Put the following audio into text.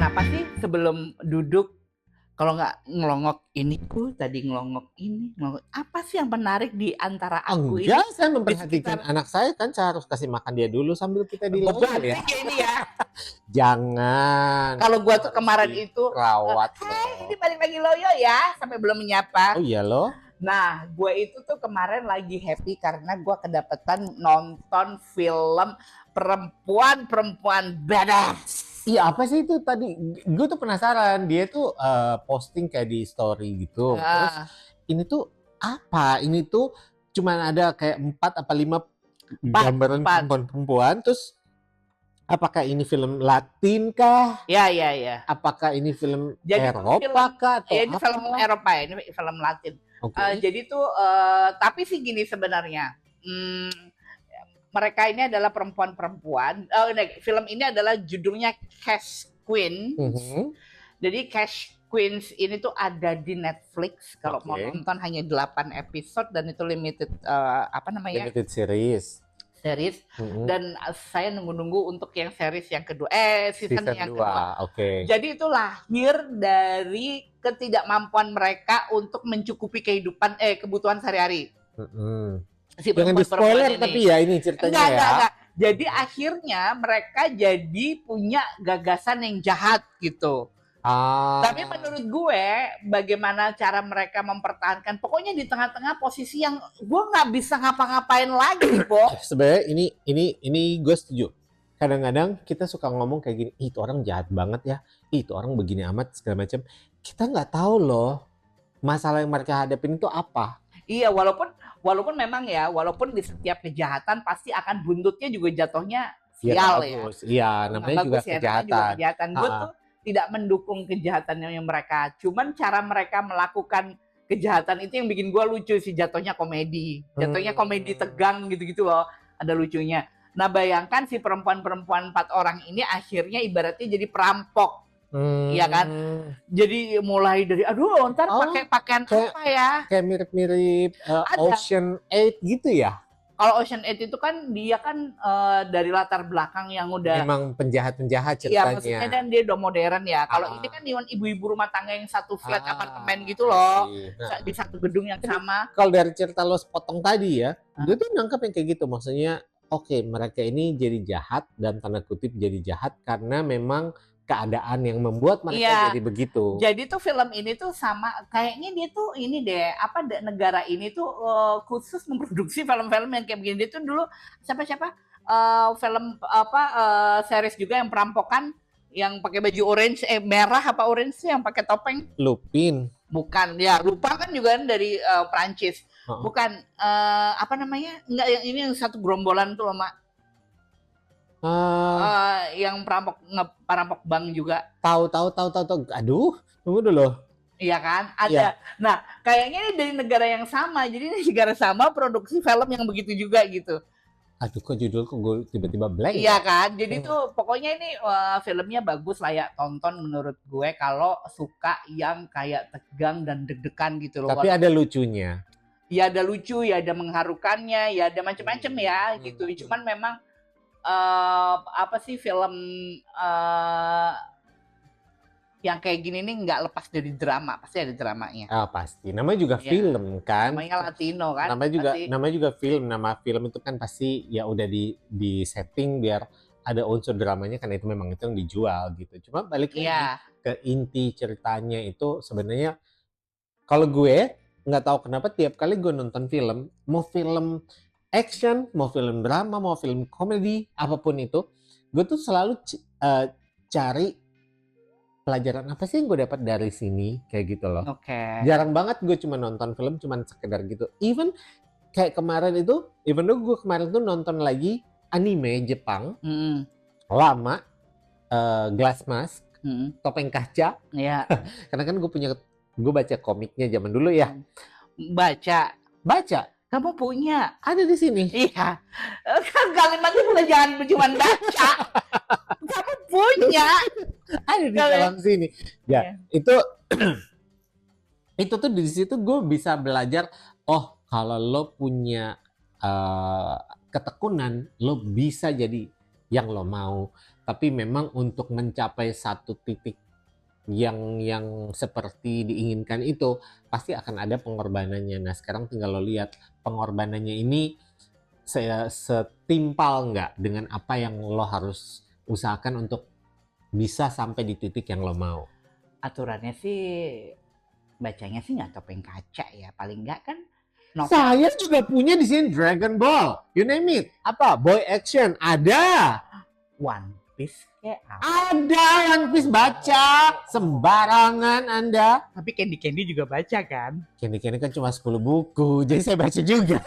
apa sih sebelum duduk kalau nggak ngelongok ini tadi ngelongok ini ngelongok apa sih yang menarik di antara aku ini Enggak, saya di memperhatikan sekitar anak saya kan saya harus kasih makan dia dulu sambil kita di beban ya. sih kayak ini ya. Jangan. Kalau gua tuh Harus kemarin itu dirawat ini loh. balik lagi loyo ya sampai belum menyapa. Oh iya loh. Nah, gue itu tuh kemarin lagi happy karena gue kedapetan nonton film perempuan badass. Iya apa sih itu tadi? Gue tuh penasaran. Dia tuh posting kayak di story gitu. Terus ini tuh apa? Ini tuh cuman ada kayak 4 apa 5 gambaran perempuan. Terus apakah ini film Latin kah? Ya. Apakah ini film Jadi Eropa kah? Atau ini apa? film Eropa ya, ini film Latin. Okay. Jadi tuh tapi sih gini sebenarnya. Mereka ini adalah perempuan-perempuan. Film ini adalah judulnya Cash Queen. Jadi Cash Queens ini tuh ada di Netflix. Kalau mau nonton hanya 8 episode dan itu limited Limited series. Dan saya nunggu-nunggu untuk yang series yang kedua. Season yang kedua. Okay. Jadi itu lahir dari ketidakmampuan mereka untuk mencukupi kebutuhan sehari-hari. Si jangan di spoiler tapi ya ini ceritanya enggak. Jadi akhirnya mereka jadi punya gagasan yang jahat gitu. Tapi menurut gue bagaimana cara mereka mempertahankan, pokoknya di tengah-tengah posisi yang gue nggak bisa ngapa-ngapain lagi, Bo. Sebenarnya ini gue setuju. Kadang-kadang kita suka ngomong kayak gini, itu orang jahat banget ya, itu orang begini amat segala macam. Kita nggak tahu loh masalah yang mereka hadapin itu apa. Iya, walaupun memang ya, walaupun di setiap kejahatan pasti akan buntutnya juga jatuhnya sial ya. Iya, namanya juga kejahatan. Gue tuh tidak mendukung kejahatan yang mereka. Cuman cara mereka melakukan kejahatan itu yang bikin gue lucu sih, jatuhnya komedi. Jatuhnya komedi tegang gitu-gitu loh. Ada lucunya. Nah, bayangkan si perempuan-perempuan 4 orang ini akhirnya ibaratnya jadi perampok. Iya kan? Jadi mulai dari ntar pakai pakaian apa ya? Kayak mirip-mirip Ocean 8 gitu ya? Kalau Ocean 8 itu kan dia kan dari latar belakang yang udah memang penjahat-penjahat ceritanya. Iya, maksudnya dan dia udah modern ya. Kalau ini kan ibu-ibu rumah tangga yang satu flat apartemen gitu loh. Di satu gedung yang sama. Kalau dari cerita lo sepotong tadi ya, gue tuh nangkep yang kayak gitu. Maksudnya oke, mereka ini jadi jahat dan tanda kutip jadi jahat karena memang keadaan yang membuat mereka jadi begitu. Jadi tuh film ini tuh sama kayaknya dia tuh ini deh negara ini tuh khusus memproduksi film-film yang kayak begini. Dia tuh dulu siapa film series juga yang perampokan yang pakai baju orange merah apa orange sih yang pakai topeng? Lupin. Bukan ya, lupa kan juga kan dari Prancis. Bukan apa namanya? Enggak, yang ini yang satu gerombolan tuh Mak. Yang perampok bank juga. Tahu. Aduh, tunggu dulu. Iya kan? Ada. Ya. Nah, kayaknya ini dari negara yang sama. Jadi ini negara sama produksi film yang begitu juga gitu. Aduh, kok judul kok gue tiba-tiba blank. Iya kan? Jadi tuh pokoknya ini filmnya bagus, layak tonton menurut gue kalau suka yang kayak tegang dan deg-degan gitu loh. Tapi ada lucunya. Ya ada lucu, ya ada mengharukannya, ya ada macam-macam ya gitu. Cuman memang film yang kayak gini nih nggak lepas dari drama, pasti ada dramanya. Pasti, namanya juga film kan. Namanya Latino kan. Namanya juga film, nama film itu kan pasti ya udah di setting biar ada unsur dramanya karena itu memang itu yang dijual gitu. Cuma balik lagi ke inti ceritanya itu sebenarnya kalau gue nggak tahu kenapa tiap kali gue nonton film, mau film action, mau film drama, mau film komedi, apapun itu, gue tuh selalu cari pelajaran apa sih yang gue dapat dari sini, kayak gitu loh. Jarang banget gue cuma nonton film, cuma sekedar gitu. Even kayak kemarin itu, gue kemarin tuh nonton lagi anime Jepang, lama, Glass Mask, Topeng Kaca. Karena kan gue baca komiknya zaman dulu ya. Baca. Kamu punya? Ada di sini. Iya. Kan kalimatnya bukan jangan cuma baca. Kamu punya. Ada di dalam sini. Ya, itu tuh di situ gue bisa belajar. Oh, kalau lo punya ketekunan, lo bisa jadi yang lo mau. Tapi memang untuk mencapai satu titik yang seperti diinginkan itu pasti akan ada pengorbanannya. Nah sekarang tinggal lo lihat pengorbanannya ini setimpal nggak dengan apa yang lo harus usahakan untuk bisa sampai di titik yang lo mau. Aturannya sih bacanya sih nggak topeng kaca ya, paling nggak kan novel. Saya juga punya di sini Dragon Ball, you name it. Apa? Boy action ada. One Piece kayak apa? Ada One Piece, baca sembarangan Anda. Tapi Candy juga baca kan? Candy kan cuma 10 buku, jadi saya baca juga.